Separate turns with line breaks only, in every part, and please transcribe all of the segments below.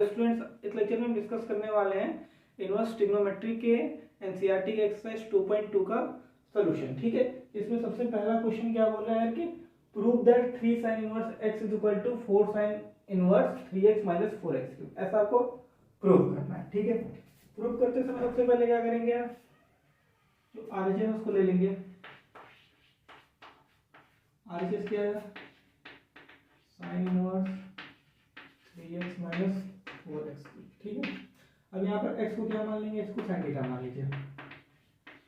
Students, इस lecture में हम डिस्कस करने वाले हैं इनवर्स ट्रिग्नोमेट्री के एनसीईआरटी के एक्सरसाइज 2.2 का सॉल्यूशन। ठीक है, इसमें सबसे पहला क्वेश्चन क्या बोल रहा है कि prove that 3 sin inverse x is equal to 4 sin inverse 3x minus 4x cube, ऐसा आपको प्रूव करना है। ठीक है, प्रूव करते समय सबसे पहले क्या करेंगे आप, जो आरएचएस उसको ले लेंगे। आरएचएस क्या है, sin inverse 3x minus 4x cube. ठीक है, अब यहाँ पर x को क्या मान लेंगे, x को sin थीटा मान लीजिए,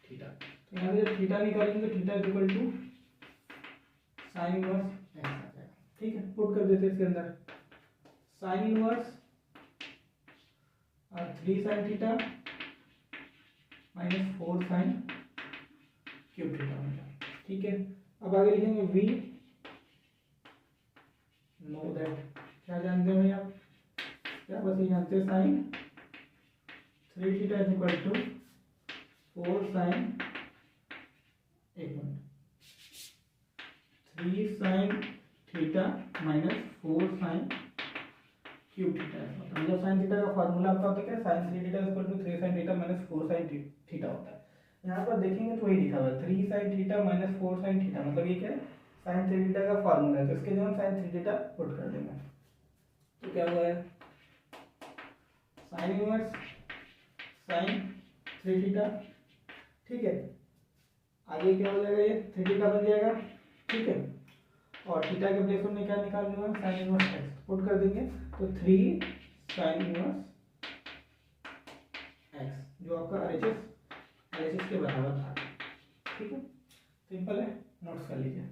थीटा। तो यहाँ से जब थीटा निकालेंगे तो theta is equal to sin inverse x आ जाएगा। ठीक है, पुट कर देते हैं इसके अंदर sin inverse 3 sin theta minus 4 sin cube theta हो जाएगा। ठीक है, अब आगे लिखेंगे v नो दैट, क्या जानते हैं आप, क्या बस ये जानते हैं sine 3 theta is equal to 4 sine 3 sine theta minus 4 sine cube theta. मतलब साइन थीटा का फॉर्मूला आपका होता है sine 3 theta is equal to 3 sine theta minus 4 sine theta होता है। यहाँ पर देखेंगे तो वही लिखा हुआ है 3 sine theta minus 4 sine theta, मतलब ये क्या है, साइन 3 थीटा का फॉर्मूला है। तो इसके जगह साइन 3 थीटा पुट कर देंगे तो क्या हुआ है, साइन इनवर्स साइन 3 थीटा। ठीक है, आगे क्या हो जाएगा, ये 3 थीटा बन जाएगा। ठीक है, और थीटा के प्लेस में क्या निकाल दूंगा, साइन इनवर्स एक्स पुट कर देंगे तो 3 साइन इनवर्स एक्स, जो आपका एलएचएस के बराबर था। ठीक है, सिंपल है, नोट्स कर लीजिए।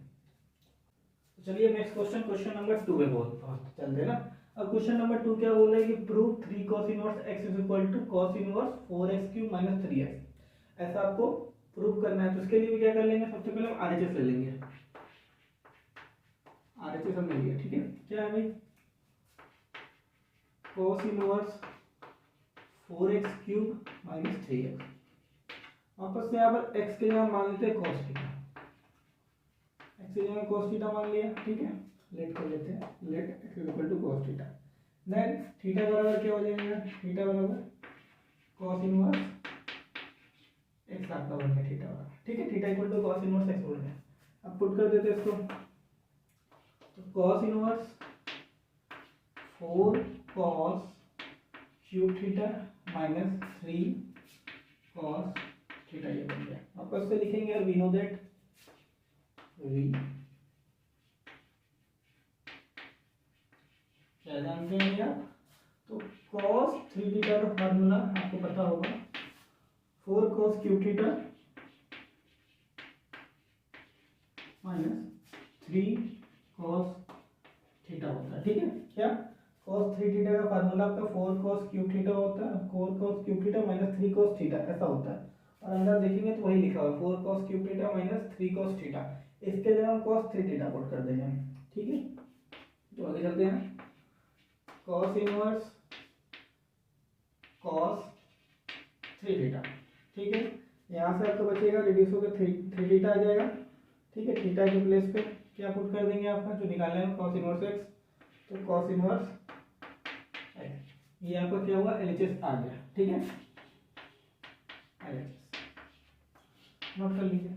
चलिए नेक्स्ट क्वेश्चन, क्वेश्चन नंबर 2 पे बहुत चलते हैं ना। अब क्वेश्चन नंबर 2 क्या बोल रहा है कि prove 3 cos inverse x is equal to cos inverse 4x cube minus 3x, ऐसा आपको प्रूव करना है। तो इसके लिए भी क्या कर लेंगे, सबसे पहले हम आरएचएस ले लेंगे। आरएचएस हम ले लिया। ठीक है, क्या है भाई, cos inverse 4x cube minus 3x, वापस से यहाँ पर x के जगह मान लेते हैं cos थीटा, x के जगह cos थीटा मान लिया। ठीक है, लेट कर लेते हैं, let x is equal to cos theta. Then theta बराबर क्या हो जाएगा, थीटा बराबर cos इनवर्स x आपका बन गया थीटा बराबर। ठीक है, theta equal to cos inverse x बन गया। अब पुट कर देते हैं इसको, तो cos inverse 4 cos cube theta minus 3 cos theta, ये बन गया। वापस से लिखेंगे और वी नो दैट वी क्या जानते हैं भैया, तो cos 3 थीटा का फार्मूला आपको पता होगा 4 cos cube theta minus 3 cos theta होता है। ठीक है, क्या cos 3 थीटा का फार्मूला आपका 4 cos क्यूब थीटा होता है, 4 cos cube theta minus 3 cos theta, ऐसा होता है। और अंदर देखेंगे तो वही लिखा हुआ है 4 cos cube theta minus 3 cos theta, इसके जगह हम cos 3 थीटा पुट कर देंगे। ठीक है, तो आगे चलते हैं, cos इनवर्स cos 3 थीटा। ठीक है, यहाँ से आपको बचेगा, रिड्यूस होकर 3 थीटा आ जाएगा। ठीक है, थीटा के प्लेस पे क्या पुट कर देंगे, आपका जो निकालना है cos इनवर्स एक्स, तो cos इनवर्स एक्स, ये आपका क्या हुआ, एलएचएस आ गया। ठीक है, एलएचएस नोट कर लीजिए।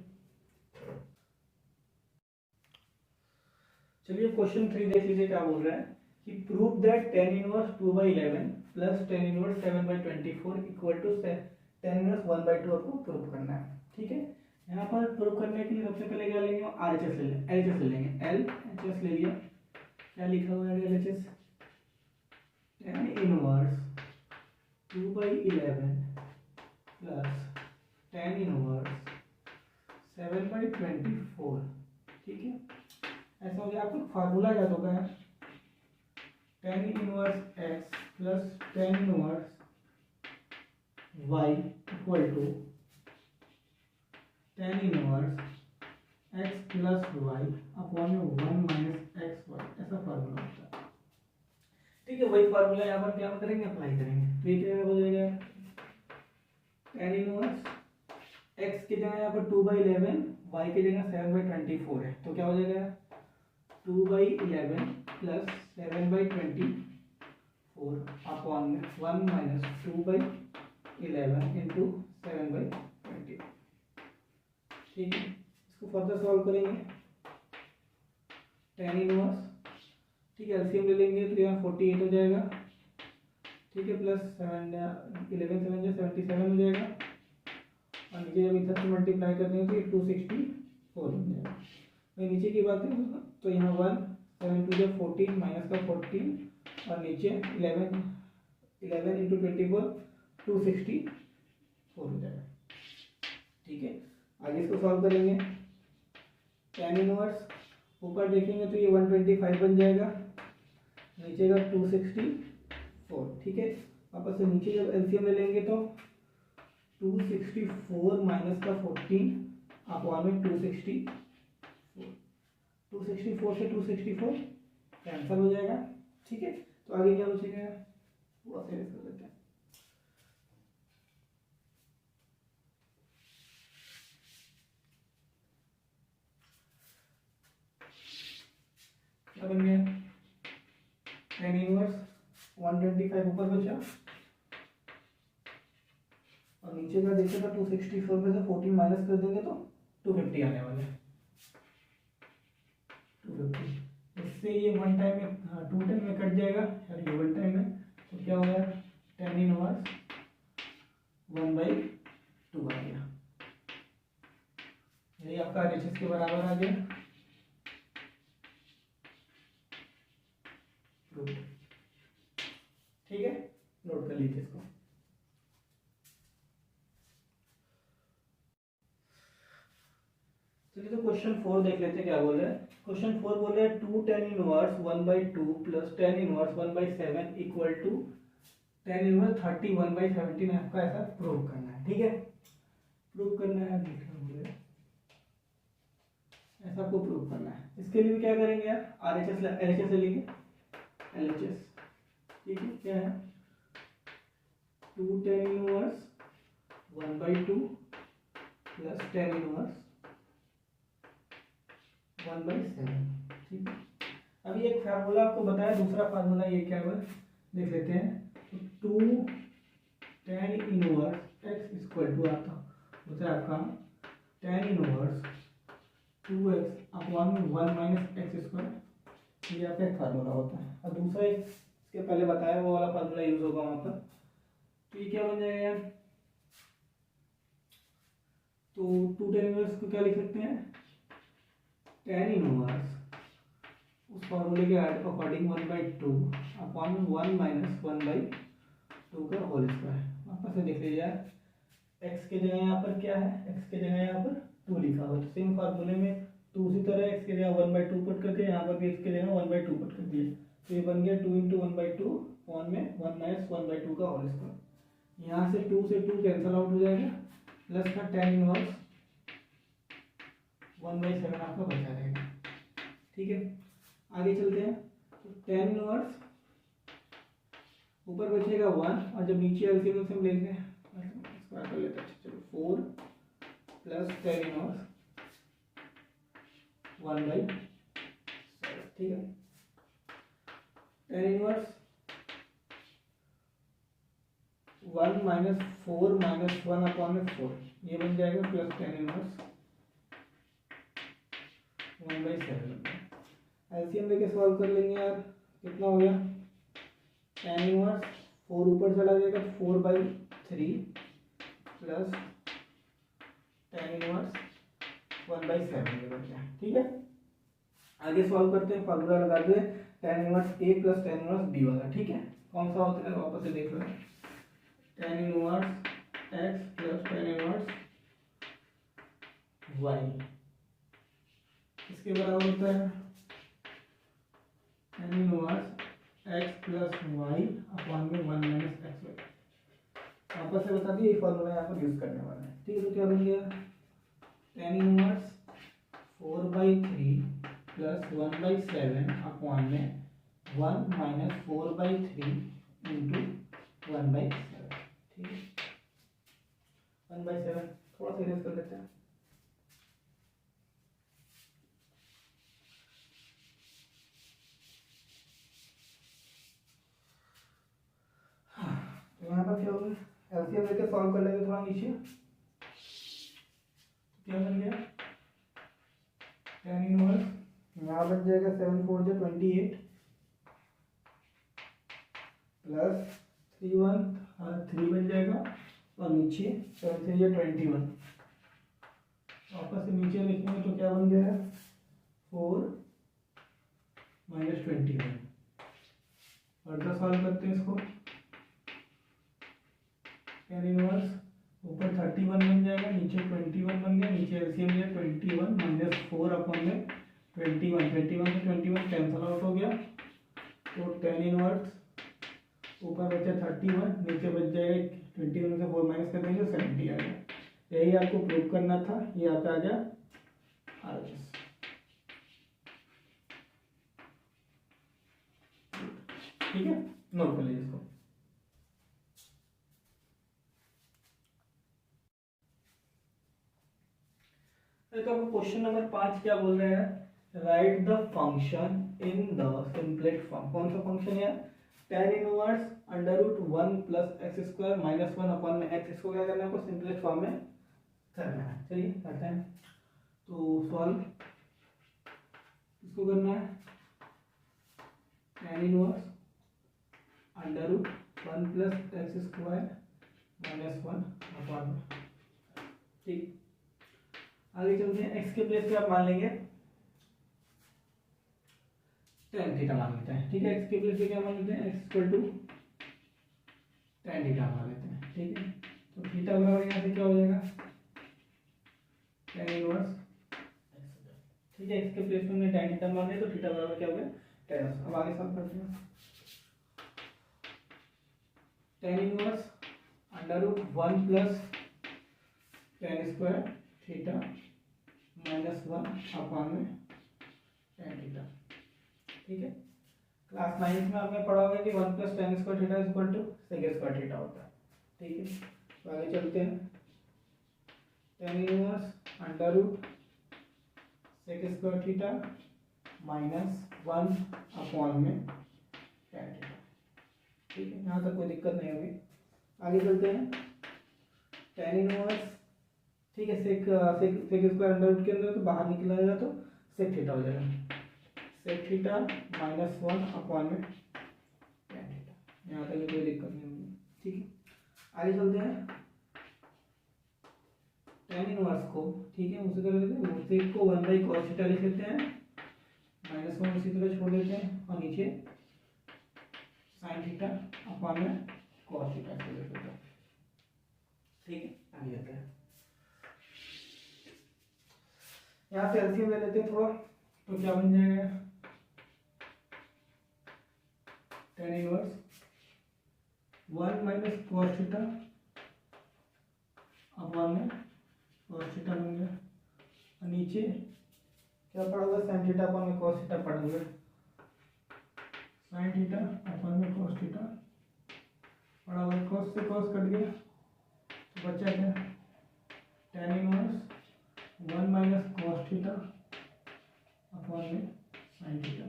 चलिए क्वेश्चन 3 देख लीजिए, क्या बोल रहा है कि prove that tan inverse 2/11 plus tan inverse 7/24 equal to tan inverse 1/2 आपको प्रूव करना है। ठीक है, यहाँ पर प्रूव करने के लिए सबसे पहले क्या लेंगे, आरएचएस ले लेंगे, एलएचएस ले लेंगे, एलएचएस ले लिया। क्या लिखा हुआ है LHS, tan inverse 2/11 plus tan inverse 7/24। ठीक है, ऐसा हो गया। आपको फार्मूला याद होगा यार, tan inverse x plus tan inverse y equal to tan inverse x plus y upon 1 minus x y, ऐसा फार्मूला होता है। ठीक है, वही फार्मूला यहाँ पर क्या करेंगे, अप्लाई करेंगे। तो ये क्या हो जाएगा, tan इनवर्स x की जगह यहाँ पर 2/11, y की जगह 7/24 है, तो क्या हो जाएगा 2/11 प्लस 7/24 4 अपॉन में 1 माइनस 2/11 इंटू 7/20। ठीक है, इसको फर्दर सॉल्व करेंगे। tan इनवर्स, ठीक है, एलसीएम ले लेंगे तो यहाँ 48 हो जाएगा। ठीक है, प्लस 11 7 जो 77 हो जाएगा, और नीचे जब इधर से मल्टीप्लाई कर देंगे तो ये 264 हो जाएगा। मैं नीचे की बात करूँ तो यहाँ 1 7 2 जो 14 माइनस का 14 और नीचे 11 इंटू 24 264 हो जाएगा। ठीक है, आगे इसको सॉल्व करेंगे। tan इनवर्स ऊपर देखेंगे तो ये 125 बन जाएगा, नीचे का 264। ठीक है, वापस से नीचे जब एलसीएम ले लेंगे तो 264 माइनस का 14 अपॉन में 264 से 264 कैंसिल हो जाएगा। ठीक है, तो आगे क्या बचेगा, वो ऐसे कर देते हैं। क्या बन गया, tan इनवर्स 125 ऊपर बचा और नीचे का देखिए तो 264 में से 14 माइनस कर देंगे तो 250 आने वाला है। 250, इससे ये वन टाइम में 2 टाइम में कट जाएगा और ये वन टाइम में, तो क्या हो गया tan इनवर्स 1/2 आ गया। ये आपका RHS के बराबर आ गया। ठीक है, नोट कर लीजिए इसको। चलिए तो क्वेश्चन 4 देख लेते हैं क्या बोल रहा है। क्वेश्चन 4 बोल रहा है 2 tan inverse 1/2 plus tan inverse 1/7 equal to tan inverse 31/17 आपका ऐसा प्रूव करना है। ठीक है, प्रूव करना है, देख रहा हूँ ऐसा आपको प्रूव करना है। इसके लिए क्या करेंगे यार, RHS LHS ले लेंगे, LHS। ठीक है, क्या है 2 tan inverse 1/2 plus tan inverse 1/7। ठीक है, अभी एक फार्मूला आपको बताया, दूसरा फार्मूला ये क्या है देख लेते हैं। तो 2 tan inverse x equal to आता होता है आपका tan inverse 2x upon 1 minus x square, ये आपका एक फार्मूला होता है। और दूसरा इसके पहले बताया वो वाला फार्मूला यूज होगा वहां पर। तो ये क्या बन जाएगा यार, तो 2 tan इनवर्स को क्या लिख सकते हैं, tan इनवर्स उस फॉर्मूले के अकॉर्डिंग 1/2 अपॉन 1 माइनस 1/2 का होल स्क्वायर। वापस से देख लीजिए यार, x के जगह यहाँ पर क्या है, x के जगह यहाँ पर 2 लिखा हुआ, तो सेम फार्मूले में 2 उसी तरह x के जगह 1/2 पुट करके यहाँ पर भी x के जगह 1/2 पुट कर दिए, तो ये बन गया 2 इंटू 1/2 अपॉन में 1 माइनस 1/2 का होल स्क्वायर। यहाँ से 2 से 2 कैंसिल आउट हो जाएगा, प्लस का tan इनवर्स 1/7 आपका बचा रहेगा। ठीक है, आगे चलते हैं। तो tan इनवर्स ऊपर बचेगा 1 और जब नीचे एलसीएम से हम लेंगे स्क्वायर कर लेते हैं। चलो 4 प्लस tan इनवर्स 1/7। ठीक है, tan inverse 1 minus 4 minus 1 upon में 4, ये बन जाएगा प्लस tan इनवर्स 1/7। एलसीएम लेके सॉल्व कर लेंगे यार, कितना हो गया, tan इनवर्स 4 ऊपर चला जाएगा 4/3 प्लस tan इनवर्स 1/7 ये बन गया। ठीक है, आगे सॉल्व करते हैं, फार्मूला लगा दे tan inverse a plus tan inverse b वाला। ठीक है, कौन सा होता है वापस से देख लो, tan inverse x plus tan inverse y इसके बराबर होता है tan inverse x plus y upon में 1 माइनस एक्स वाई। वापस से बता दिए, ये फॉर्मूला यहाँ पर यूज करने वाला है। ठीक है, तो क्या बन गया tan इनवर्स 4/3 प्लस 1/7 अपॉन में 1 माइनस 4/3 इंटू 1/7। ठीक है, 1/7 थोड़ा सा इरेज कर लेते हैं। पर क्या होगा, एलसीएम लेके सॉल्व कर लेंगे थोड़ा नीचे, क्या बन गया tan इनवर्स, यहाँ बन जाएगा 7 4 जो 28 प्लस 3 1 3 बन जाएगा और नीचे 7 3 जो 21, वापस से नीचे लिखेंगे तो क्या बन गया 4 - 21। और जो सॉल्व करते हैं इसको, tan इनवर्स ऊपर 31 बन जाएगा, नीचे 21 बन गया, नीचे एलसीएम है 21 - 4 अपॉन में 21, 21 से 21 कैंसल आउट हो गया, तो tan इनवर्स ऊपर बचा 31, नीचे बच जाएगा 21 से 4 माइनस कर देंगे 70 आ गया। यही आपको प्रूव करना था, ये आपका आ गया RHS। ठीक है, नोट कर लीजिए इसको। तो क्वेश्चन नंबर 5 क्या बोल रहे हैं, right the function in the सिंपलेट form. कौन सा फंक्शन है, tan इनवर्स √1 + x² - 1 अपॉन में x, इसको क्या करना है, आपको सिंपलेट फॉर्म में करना है। चलिए करते हैं, तो सॉल्व इसको करना है, tan इनवर्स √1 + x² - 1 अपॉन में। ठीक, आगे चलते हैं, x के प्लेस पे आप मान लेंगे tan थीटा मान लेते हैं। ठीक है, x के प्लेस पे क्या मान लेते हैं, x = tan थीटा मान लेते हैं। ठीक है, तो थीटा बराबर यहाँ से क्या हो जाएगा, tan इनवर्स। ठीक है, x के प्लेस पे हमने tan थीटा मान लिया, तो थीटा बराबर क्या हो गया, tan। अब आगे सॉल्व करते हैं, tan inverse √1 + tan² theta -1 upon में tan थीटा। ठीक है, क्लास 9 में आपने पढ़ा होगा कि 1 + tan² थीटा = sec² थीटा होता है। ठीक है, तो आगे चलते हैं, tan inverse √sec² theta -1 upon में tan थीटा। ठीक है, यहाँ तक कोई दिक्कत नहीं होगी। आगे चलते हैं, tan इनवर्स, ठीक है, sec² अंडर के अंदर तो बाहर निकल आएगा, तो sec थीटा हो जाएगा, sec थीटा -1 अपॉन में tan थीटा। यहाँ तक कोई दिक्कत नहीं होगी। ठीक है, आगे चलते हैं, tan इनवर्स को, ठीक है, उसी तरह से sec को 1/cos थीटा लिख लेते हैं, -1 इसी तरह छोड़ देते हैं, और नीचे sin थीटा अपॉन में cos थीटा लिख लेते हैं। ठीक है, आगे जाते हैं, यहाँ से एलसीएम ले लेते हैं थोड़ा, तो क्या बन जाएगा, tan inverse 1 - cos theta upon में cos थीटा बन गया, और नीचे क्या पड़ा हुआ, sin थीटा अपॉन में cos थीटा पड़ा हुआ, sin थीटा अपॉन में cos थीटा पड़ा हुआ, cos से cos कट गया, तो बचा क्या, tan inverse 1 - cos theta upon में sin थीटा।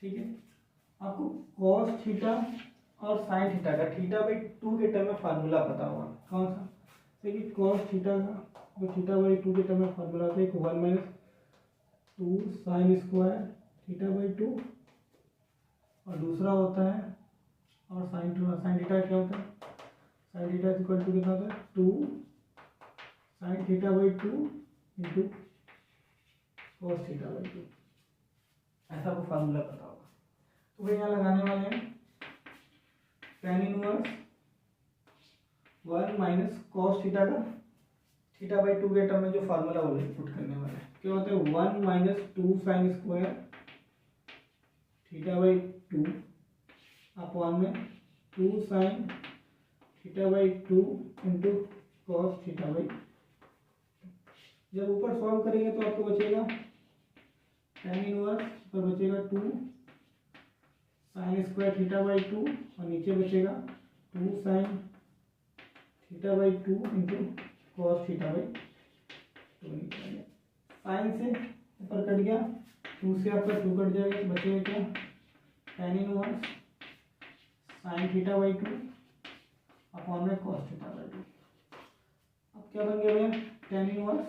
ठीक है, आपको cos थीटा और sin थीटा का θ/2 के टर्म में फार्मूला पता होगा, कौन सा, देखिए cos थीटा का जो θ/2 के टर्म में फार्मूला होता है, एक 1 - 2 sin² θ/2, और दूसरा होता है, और sin थीटा क्या होता है, sin थीटा = कितना होता है, 2 sin θ/2 × cos θ/2, ऐसा आपको फार्मूला पता होगा। तो भाई यहाँ लगाने वाले हैं, tan इनवर्स 1 - cos थीटा का θ/2 के टर्म में जो फार्मूला वो पुट करने वाले हैं, क्या होता है, 1 - 2 sin² θ/2 अपॉन में 2 sin θ/2 × cos θ/2। जब ऊपर सॉल्व करेंगे तो आपको बचेगा tan इनवर्स पर बचेगा 2 sin² θ/2, और नीचे बचेगा 2 sin θ/2 × cos θ/2। साइन से ऊपर कट गया, 2 से आपका 2 कट जाएगा, तो बचेगा क्या, tan इनवर्स sin θ/2 अपॉन में cos थीटा बाई 2। अब क्या बन गया भैया, tan इनवर्स,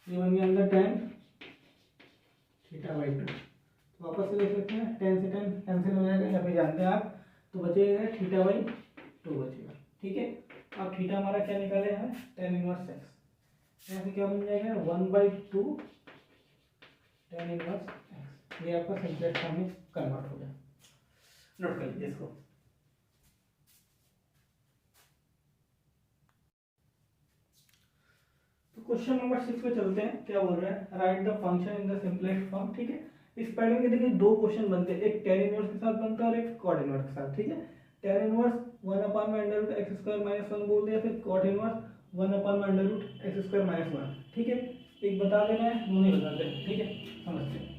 ये बन गया अंदर tan थीटा बाई 2। तो वापस से देख सकते हैं, tan से tan कैंसिल हो जाएगा, या फिर जानते हैं आप, तो बचेगा थीटा बाई 2 बचेगा। ठीक है, अब थीटा हमारा क्या निकाले हैं, tan इनवर्स एक्स। यहाँ से क्या बन जाएगा 1/2 tan इनवर्स एक्स। ये आपका सिंपलेक्स फॉर्म में कन्वर्ट हो गया। नोट कर लीजिए इसको। तो क्वेश्चन नंबर 6 पे चलते हैं। क्या बोल रहा है, write the function in the simplest form. ठीक है, इस पैटर्न के देखिए दो क्वेश्चन बनते हैं, एक tan इनवर्स के साथ बनता है और एक cot इनवर्स के साथ। ठीक है, tan इनवर्स 1/√x² - 1 बोल दिया, फिर cot इनवर्स 1/√x² - 1। ठीक है, एक बता देना है, वो नहीं बताते। ठीक है, समझते हैं।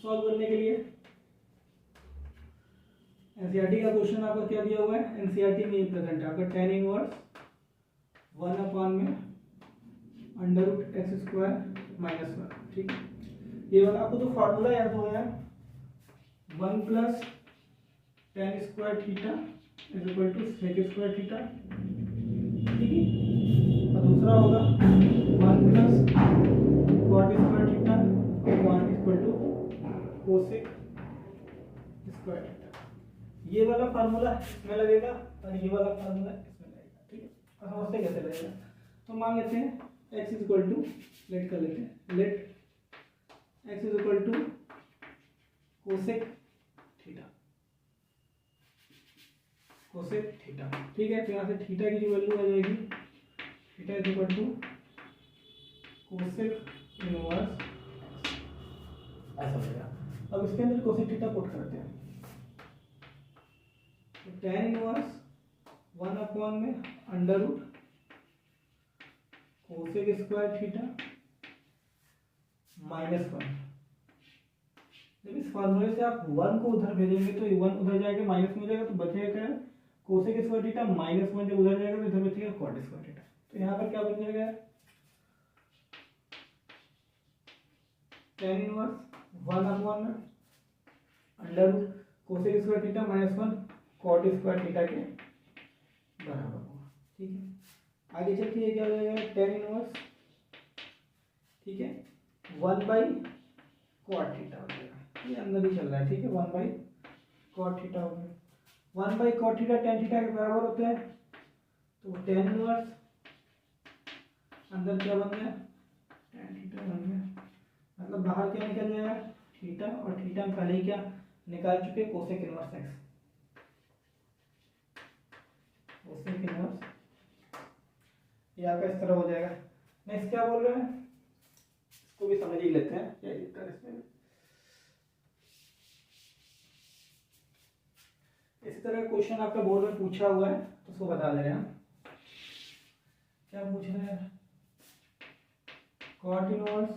सॉल्व करने के लिए एनसीईआरटी का क्वेश्चन आपका क्या दिया हुआ है, एनसीईआरटी में ये प्रेजेंट है आपका tan इनवर्स 1/√x² - 1। ठीक है, ये वाला आपको तो फार्मूला याद हो गया, 1 + tan² थीटा = sec² थीटा। ठीक है, और दूसरा होगा 1 + cot² थीटा = cosec² थीटा। ये वाला फार्मूला इसमें लगेगा और ये वाला फार्मूला इसमें लगेगा। ठीक है, और समझते कैसे लगेगा, तो मान लेते हैं x = लेट कर लेते हैं, let x = cosec theta, cosec theta. ठीक है, तो यहाँ से थीटा की जो वैल्यू आ जाएगी, थीटा = cosec इनवर्स, ऐसा हो जाएगा। अब इसके अंदर cosec थीटा पुट करते हैं, तो tan इनवर्स 1/√cosec² थीटा -1। जब इस फार्मूले से आप 1 को उधर भेजेंगे तो ये 1 उधर जाएगा, माइनस में हो जाएगा, तो बचेगा क्या, cosec² थीटा -1 जब उधर जाएगा तो इधर बचेगा cot² थीटा। तो यहाँ पर क्या बन जाएगा, tan inverse 1/√cosec² theta -1 cot² theta के बराबर होगा। ठीक है, आगे चलते ये क्या हो जाएगा, tan इनवर्स, ठीक है, 1/cot थीटा हो जाएगा, ये अंदर ही चल रहा है। ठीक है, 1/cot थीटा हो गया। 1/cot थीटा tan थीटा के बराबर होते हैं, तो tan इनवर्स अंदर क्या बन गया, tan थीटा बन गया, मतलब बाहर क्या निकल जाएगा, थीटा, और थीटा हम पहले ही क्या निकाल चुके, cosec inverse x, cosec inverse, ये आपका इस तरह हो जाएगा। नेक्स्ट क्या बोल रहे हैं, इसको भी समझ ही लेते हैं क्या लिखता है इसमें। इस तरह क्वेश्चन आपका बोर्ड में पूछा हुआ है, तो उसको बता दे रहे हैं। क्या पूछ रहे हैं, cot इनवर्स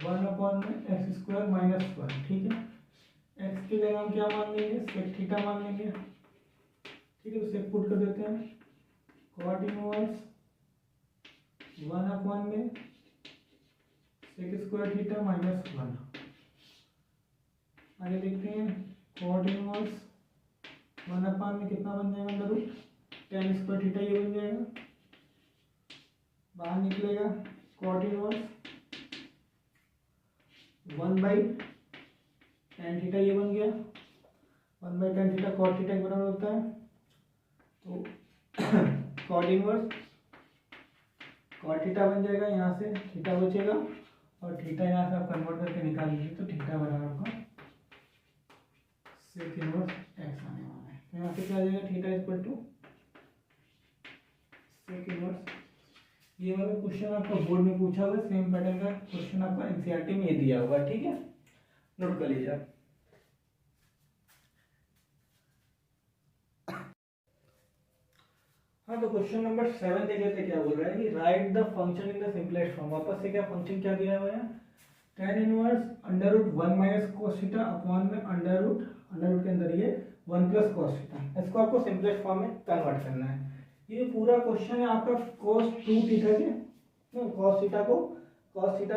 1/x² - 1। ठीक है, x की जगह हम क्या मान लेंगे, sec थीटा मान लेंगे। ठीक है, तो sec पुट कर देते हैं, cot इनवर्स 1/sec² थीटा -1। आगे देखते हैं, cot इनवर्स 1 में कितना बन जाएगा, √tan² थीटा, ये बन जाएगा, बाहर निकलेगा cot इनवर्स 1/tan थीटा, ये बन गया 1/tan थीटा cot थीटा के बराबर होता है। तो cot इनवर्स cot थीटा बन जाएगा, यहाँ से थीटा बचेगा, और थीटा यहाँ से आप कन्वर्ट करके निकाल लीजिए, तो थीटा बराबर आपका sec इनवर्स x आने वाला है। तो यहाँ से क्या आ जाएगा, थीटा = sec इनवर्स। ये वाला क्वेश्चन आपका बोर्ड में पूछा हुआ है, सेम पैटर्न का क्वेश्चन आपका एनसीईआरटी में ये दिया हुआ है। ठीक है, नोट कर लीजिए आप। हाँ, तो क्वेश्चन नंबर 7 देख लेते क्या बोल रहा है कि right the function in the simplest form. वापस से क्या फंक्शन क्या दिया हुआ है, tan inverse √1 - cos theta upon में अंडर रूट के अंदर ये 1 + cos थीटा। इसको आपको सिंपलेस्ट फॉर्म में कन्वर्ट करना है। ये पूरा क्वेश्चन है आपका cos2 थीटा के, cos थीटा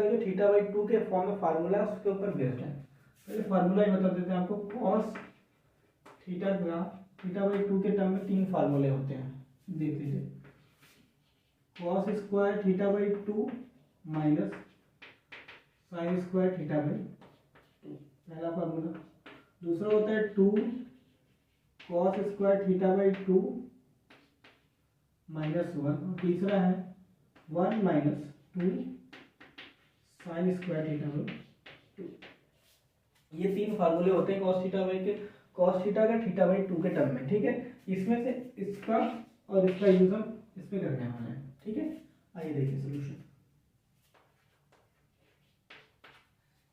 के जो θ/2 के फॉर्म में फार्मूला है उसके ऊपर बेस्ड है। पहले फार्मूला ही बता देते हैं आपको, cos थीटा बाई 2 के टर्म में 3 फार्मूले होते हैं, देख लीजिए। Cos square theta by 2 minus sign square theta by 2, पहला फार्मूला। दूसरा होता है 2 cos square theta by 2 minus 1, और तीसरा है 1 minus 2 sine square theta by 2। ये 3 फार्मूले होते हैं कॉस थीटा बाई के, कॉस थीटा का थीटा बाई 2 के टर्म में, ठीक है। इसमें से इसका और इसका यूज हम इसमें करने वाले हैं, ठीक है। आइए देखिए सोल्यूशन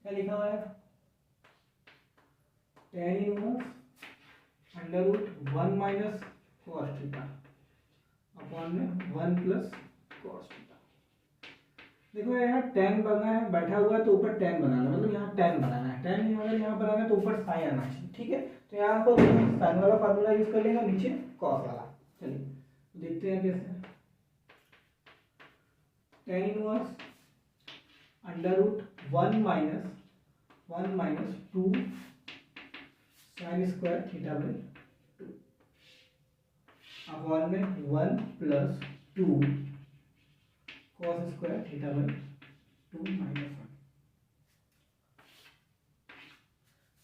क्या लिखा हुआ है। tan inverse under root 1 minus cos theta upon में 1 प्लस कॉस थीटा। देखो यहाँ tan बना है, बैठा हुआ है तो ऊपर tan बनाना, मतलब यहाँ tan बनाना है। tan अगर यहाँ बनाना है तो ऊपर साइन आना चाहिए, ठीक है। तो यहाँ पर साइन वाला फार्मूला यूज कर लेंगे, नीचे कॉस वाला। चलिए देखते हैं कैसे। tan inverse under root 1 minus 2 sine square theta by 2 upon में 1 plus 2 cos square theta by 2 minus 1।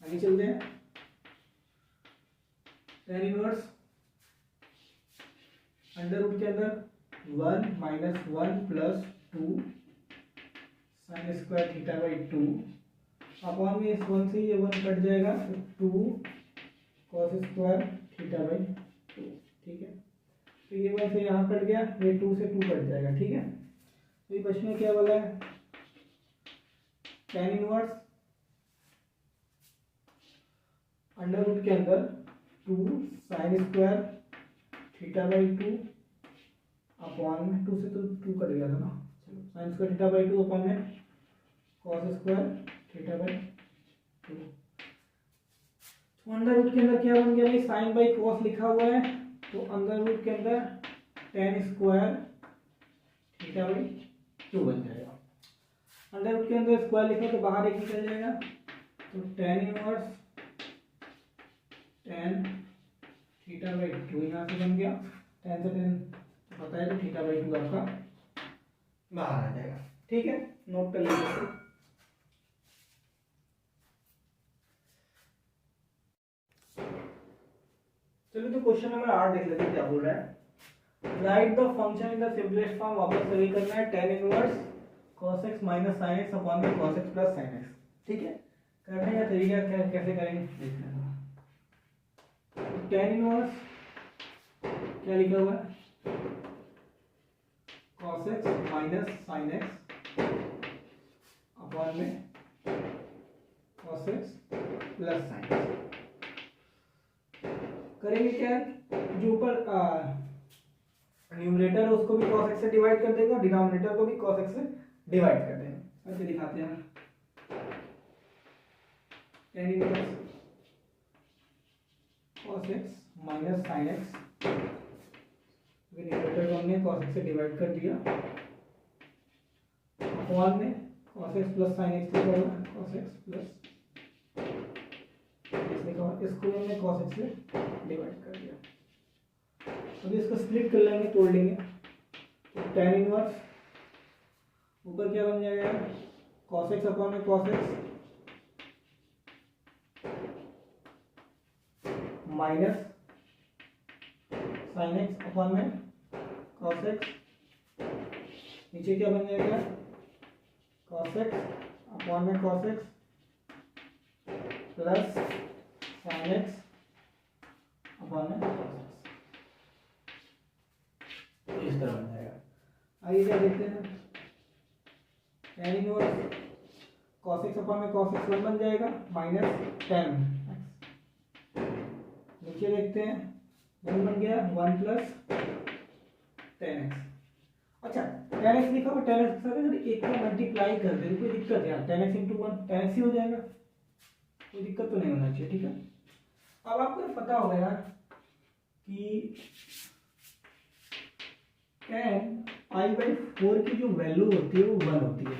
आगे चलते हैं। tan इनवर्स अंडर रूट के अंदर 1 minus 1 plus 2 sine square theta by 2 upon में इस 1 से ये 1 कट जाएगा, तो 2 कॉस स्क्वायर थीटा बाई 2, ठीक है। तो ये 1 से यहाँ कट गया, ये 2 से 2 कट जाएगा, ठीक है। तो ये क्वेश्चन में क्या बोला है, tan इनवर्स अंडर रूट के अंदर 2 sine square theta by 2 upon में 2 से तो 2 कट गया था ना, चलो sign square theta by 2 upon में कॉस स्क्वायर थीटा बाई 2। तो अंडर रूट के अंदर क्या बन गया भाई, साइन बाई कॉस लिखा हुआ है, तो अंडर रूट के अंदर tan स्क्वायर थीटा बाई 2 बन जाएगा। अंडर रूट के अंदर स्क्वायर लिखा तो बाहर एक निकल जाएगा, तो tan inverse tan theta by 2 यहाँ से बन गया। tan से tan पता है तो थीटा बाई 2 आपका बाहर आ जाएगा, ठीक है। नोट कर लीजिए। चलिए तो क्वेश्चन नंबर 8 देख लेते हैं क्या बोल रहा है। Write the function in the simplest form, वापस से वही करना है, tan inverse cos x minus sin x upon में cos x plus sin x, ठीक है। करने का तरीका क्या, कैसे करेंगे देखते हैं। tan इनवर्स क्या लिखा हुआ है, cos x minus sin x upon में cos x plus sin x। करेंगे क्या, जो ऊपर न्यूमरेटर है उसको भी cos x से डिवाइड कर देंगे और डिनोमिनेटर को भी cos x से डिवाइड कर देंगे। ऐसे दिखाते हैं, tan inverse cos x minus sin x, numerator को हमने cos x से डिवाइड कर दिया, अपॉन में cos x plus sin x लिखा हुआ, cos x प्लस इसको हमने cos x से डिवाइड कर दिया। अब इसको स्प्लिट कर लेंगे, तोड़ लेंगे, तो tan इनवर्स ऊपर क्या बन जाएगा, cos x अपॉन में cos x minus sin x upon में cos x, नीचे क्या बन जाएगा, cos x अपॉन में cos x plus sin x upon में cos x, इस तरह बन जाएगा। आइए क्या देखते हैं, tan inverse cos x upon में cos x 1 बन जाएगा माइनस tan x, नीचे देखते हैं 1 बन गया, 1 प्लस tan x। अच्छा tan x लिखा हुआ, tan x के साथ अगर एक का मल्टीप्लाई कर दें कोई दिक्कत है, tan x into 1 tan x ही हो जाएगा, कोई दिक्कत तो नहीं होना चाहिए, ठीक है। अब आपको पता होगा यार कि tan π/4 की जो वैल्यू होती है वो 1 होती है,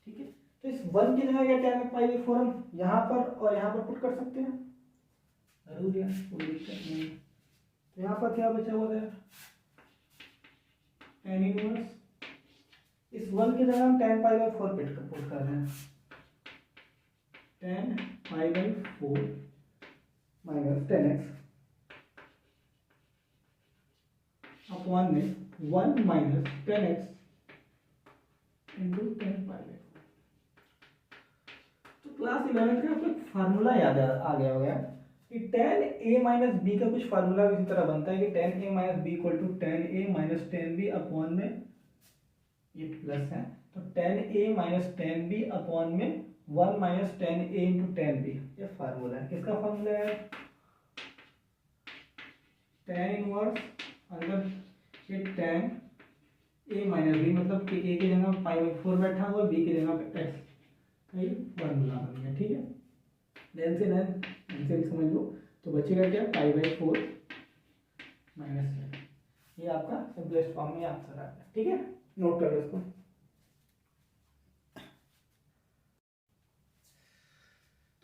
ठीक है। तो इस 1 की जगह क्या tan π/4 हम यहाँ पर और यहाँ पर पुट कर सकते हैं, कर दिया, कोई दिक्कत नहीं। तो यहाँ पर क्या बचा हुआ है, tan इनवर्स, इस 1 की जगह हम tan पाई बाई 4 पुट कर रहे हैं, tan pi by 4 minus 10x upon में 1 minus 10x into 10 pi by 4। तो क्लास 11 का आपको फार्मूला याद आ गया होगा कि tan a माइनस बी का कुछ फार्मूला इसी तरह बनता है कि tan a minus b equal to tan a minus tan b upon में, ये प्लस है तो tan a minus tan b upon में 1 minus tan a into tan b, ये फार्मूला है। किसका फार्मूला है, tan इनवर्स अंदर ये tan a माइनस बी, मतलब कि a की जगह पाई बाई 4 बैठा हुआ, b की जगह पे x, ये फार्मूला बन गया। ठीक है, देन से आंसर समझ लो, तो बचेगा क्या, पाई बाई 4 माइनस 10, ये आपका सिंपलेस्ट फॉर्म में आंसर आ गया। ठीक है, नोट कर लो इसको।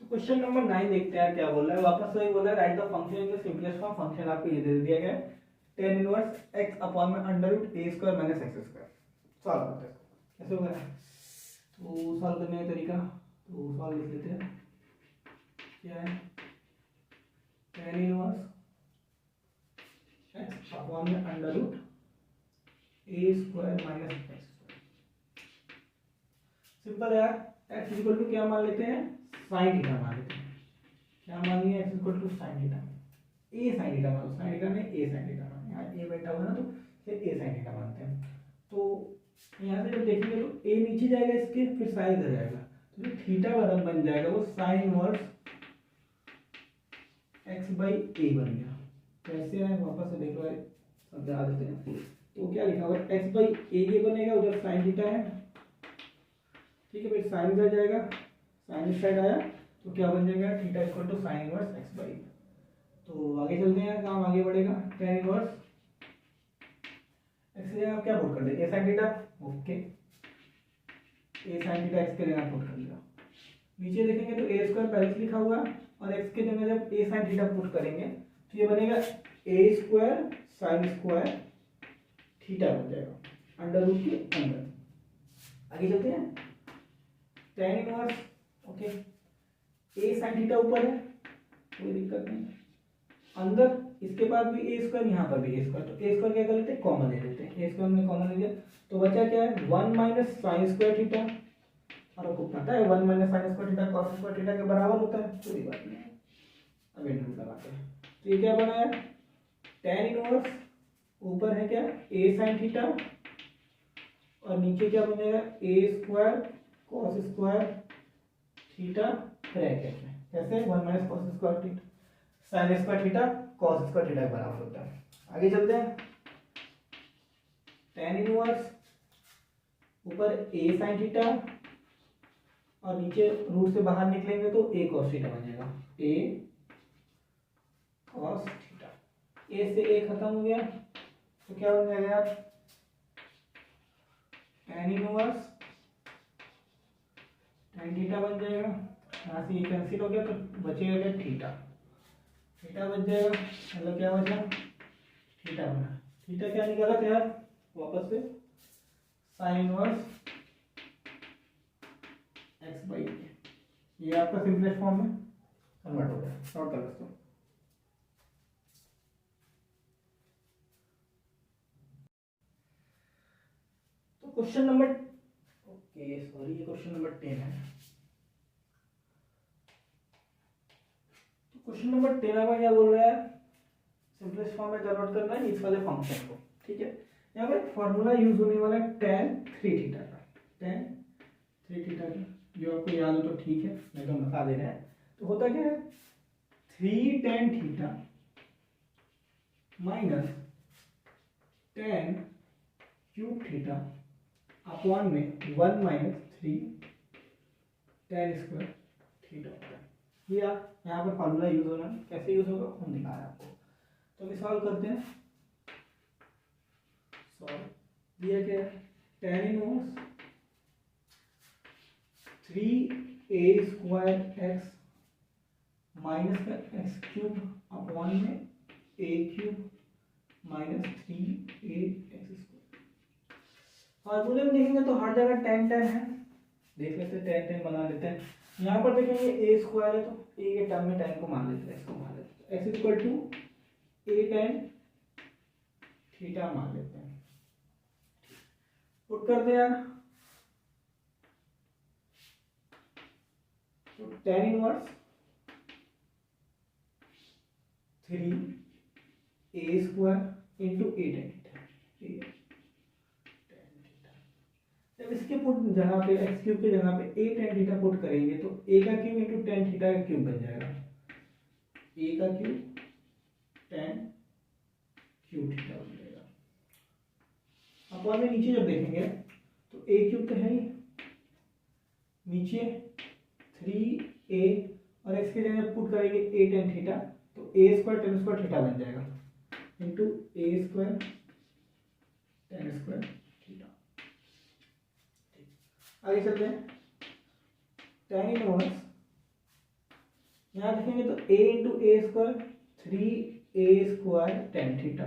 तो क्वेश्चन नंबर 9 देखते हैं क्या बोल रहा है, वापस वही बोल रहा है, write the function in the simplest form. Function आपको ये दे दिया गया है, tan इनवर्स x अपॉन में under root a square minus x square. Solve करते हैं, कैसे होगा, तो सॉल्व करने का तरीका, तो सॉल्व लिख लेते हैं, क्या है, tan इनवर्स x अपॉन में under root a square minus x square. Simple है यार, x इक्वल टू क्या मान लेते हैं, साइन थीटा मान लेते हैं। क्या मान लिया, x equal to sine theta, a sine theta मान, साइन थीटा में a साइन थीटा मान, यहाँ a बैठा हुआ ना तो फिर a साइन थीटा मानते हैं। तो यहाँ से जब देखेंगे तो a नीचे जाएगा इसके, फिर साइन इधर जाएगा, तो जो थीटा बराबर बन जाएगा वो sign inverse x by a बन गया। कैसे है, वापस से देखो समझा देते हैं। तो क्या लिखा हुआ, x बाई a ये बनेगा, उधर साइन थीटा है, ठीक है, फिर साइन इधर जाएगा, साइन इस साइड आया तो क्या बन जाएगा, theta equal to sine inverse x by. तो आगे चलते हैं, काम आगे बढ़ेगा, tan इनवर्स x की जगह क्या पुट कर दे, a sin theta, okay, a sin theta x के जगह पुट कर दिया। नीचे देखेंगे तो a स्क्वायर पहले से लिखा हुआ और x के जगह जब a sin थीटा पुट करेंगे तो ये बनेगा a square sine square theta बन जाएगा अंडर रूट के अंदर। आगे चलते हैं, tan inverse, okay, a sin theta ऊपर है, कोई दिक्कत नहीं, अंदर इसके बाद भी ए स्क्वायर, यहाँ पर भी ए स्क्वायर, तो ए स्क्वायर क्या कर लेते हैं, कॉमन ले लेते हैं, ए स्क्वायर हमने कॉमन ले लिया, तो बचा क्या है, 1 माइनस साइन स्क्वायर थीटा, और आपको पता है 1 minus sign square theta cos square theta के बराबर होता है, कोई बात नहीं, अब इंटू लगाते हैं। तो ये क्या बना है, tan इनवर्स, ऊपर है क्या, ए साइन थीटा, और नीचे क्या बनेगा, a square cos square theta bracket में, कैसे 1 minus cos square theta sine square theta cos square theta के बराबर होता है। आगे चलते हैं, tan इनवर्स, ऊपर a sin थीटा और नीचे रूट से बाहर निकलेंगे तो a cos थीटा बन जाएगा, a cos थीटा, a से a खत्म हो गया तो क्या बन जाएगा यार, tan इनवर्स tan थीटा बन जाएगा, यहाँ से ये कैंसिल हो गया तो बचेगा क्या, थीटा, थीटा बच जाएगा, मतलब क्या बचा, थीटा बना, थीटा क्या निकाला था यार, वापस से साइन इनवर्स x बाई, ये आपका सिंपलेस्ट फॉर्म में कन्वर्ट हो गया। नोट कर दोस्तों, तो क्वेश्चन नंबर, ओके सॉरी, ये क्वेश्चन नंबर 10 है। क्वेश्चन नंबर 13 में क्या बोल रहा है, सिंपलेस्ट फॉर्म में कन्वर्ट करना है इस वाले फंक्शन को, ठीक है। यहाँ पे फॉर्मूला यूज होने वाला है tan 3 थीटा का, tan 3 थीटा का, जो आपको याद हो तो ठीक है, मैं तो बता दे रहा है। तो होता क्या है, 3 tan theta minus tan cube theta upon में 1 माइनस 3 tan स्क्वायर थीटा होता है। ये यहाँ पर फॉर्मूला यूज होना है, कैसे यूज होगा हम दिखा रहे हैं आपको। तो अभी सॉल्व करते हैं, सॉल्व दिया क्या है, tan इनवर्स 3a स्क्वायर x माइनस का x क्यूब अपॉन में ए क्यूब माइनस 3a x²। फॉर्मूले में देखेंगे तो हर जगह tan tan है, देख लेते हैं, tan tan बना लेते हैं। यहाँ पर देखेंगे a स्क्वायर है तो a के टर्म में tan को मान लेते हैं, इसको मान लेते हैं x equal to a tan theta मान लेते हैं। पुट कर दे यार, तो tan इनवर्स 3a square into a tan theta. जब इसके पुट जगह पे एक्स क्यूब की जगह पे a tan थीटा पुट करेंगे तो a का क्यूब इंटू tan थीटा का क्यूब बन जाएगा, a का क्यूब tan क्यूब थीटा बन जाएगा। अपॉन में नीचे जब देखेंगे तो a क्यूब तो है ही, नीचे 3a और x की जगह पुट करेंगे a tan थीटा तो a square tan square theta बन जाएगा into a square tan square theta. आगे चलते हैं, tan इनवर्स यहाँ देखेंगे तो a into a square 3a square tan theta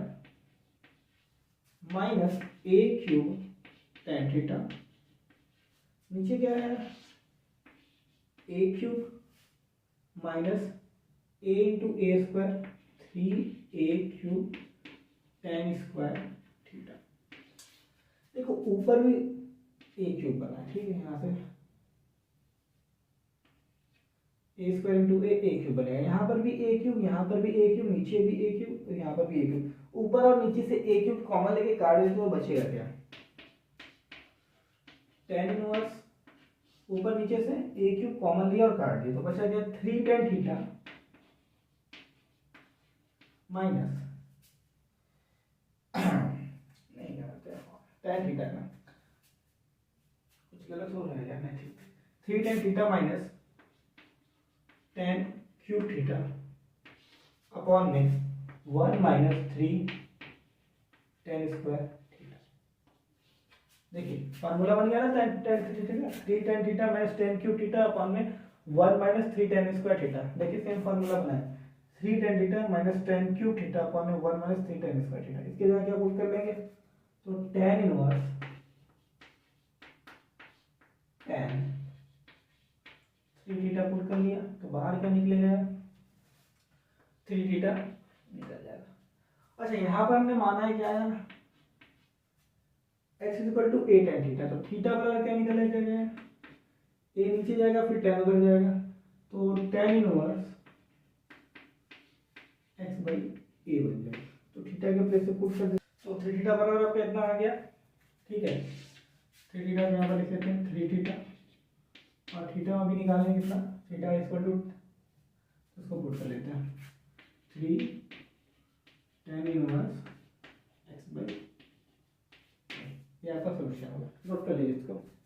minus a cube tan theta, नीचे क्या है a cube minus a into a square 3a cube tan square theta. देखो ऊपर भी a क्यूब बना है, ठीक है, यहाँ से a square into a cube बनेगा, यहाँ पर भी a क्यूब, यहाँ पर भी a क्यूब, नीचे भी a क्यूब, तो यहाँ पर भी a क्यूब। ऊपर और नीचे से a क्यूब कॉमन लेके काट देते तो बचेगा क्या, tan इनवर्स ऊपर नीचे से a क्यूब कॉमन लिया और काट दिया तो बचा गया 3 tan थीटा माइनस नहीं करते tan थीटा ना, कुछ गलत हो रहा है यार, नहीं 3 tan theta minus tan cube theta upon में 1 माइनस 3 tan स्क्वायर थीटा। देखिए फार्मूला बन गया ना, tan theta 3 tan theta minus tan cube theta upon में 1 माइनस 3 tan स्क्वायर थीटा। देखिए सेम फार्मूला बना है, 3 tan theta minus tan cube theta upon में 1 माइनस 3 tan स्क्वायर थीटा। इसके जगह क्या पुट कर लेंगे तो tan inverse tan 3 theta put कर लिया तो बाहर क्या निकलेगा 3 थीटा निकल जाएगा। अच्छा यहाँ पर हमने माना है क्या है x equal to a tan theta, तो थीटा बराबर क्या निकल जाएगा, a नीचे जाएगा फिर tan उधर जाएगा तो tan inverse x by a बन जाएगा। तो थीटा के प्लेस से पुट कर दे तो 3 थीटा बराबर आपका इतना आ गया, ठीक है। 3 थीटा यहाँ पर लिख लेते हैं 3 थीटा और थीटा अभी निकालेंगे कितना, थीटा इक्वल टू, उसको पुट कर लेते हैं 3 tan इनवर्स x बाई, ये आपका सोल्यूशन होगा, नोट कर लीजिए इसको।